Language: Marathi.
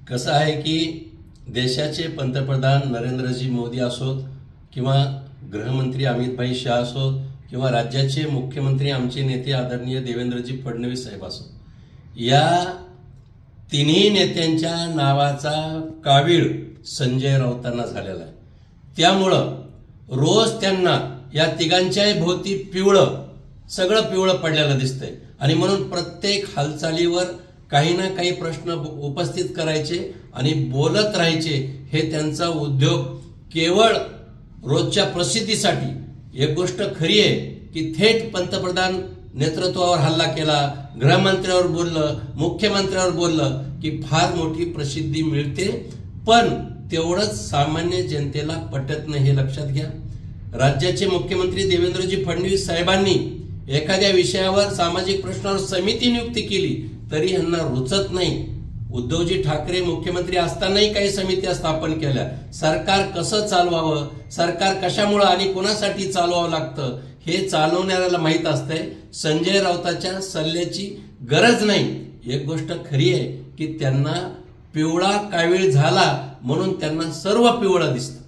कसं आहे की देशाचे पंतप्रधान नरेंद्रजी मोदी असोत किंवा गृहमंत्री अमित शाह असोत किंवा राज्याचे मुख्यमंत्री आमचे नेते आदरणीय देवेंद्रजी फडणवीस साहेब असोत, या तिन्ही नेत्यांच्या नावाचा कावीळ संजय राऊतांना झालेला आहे। त्यामुळं रोज त्यांना या तिघांच्याही भोवती सगळं पिवळं पडलेलं दिसतंय आणि म्हणून प्रत्येक हालचालीवर काही ना काही प्रश्न उपस्थित करायचे आणि बोलत राहायचे हे त्यांचा उद्योग। केवळ रोजच्या प्रसिद्धीसाठी एक गोष्ट खरी आहे की थेट पंतप्रधान नेतृत्वावर हल्ला केला, गृहमंत्र्यावर बोललं, मुख्यमंत्र्यावर बोललं की फार मोठी प्रसिद्धी मिळते, पण तेवढंच सामान्य जनतेला पटत नाही हे लक्षात घ्या। राज्याचे मुख्यमंत्री देवेंद्रजी फडणवीस साहेबांनी एखाद्या विषयावर सामाजिक प्रश्नावर समिती नियुक्ती केली तरी यांना रुचत नाही। उद्धवजी ठाकरे मुख्यमंत्री असतानाही काही समित्या स्थापन केल्या। सरकार कसं चालवावं, सरकार कशामुळे आणि कोणासाठी चालवावं लागतं हे चालवणाऱ्याला माहित असतंय। संजय राऊताच्या सल्ल्याची गरज नाही। एक गोष्ट खरी आहे की त्यांना पिवळा कावीळ झाला म्हणून त्यांना सर्व पिवळं दिसतं।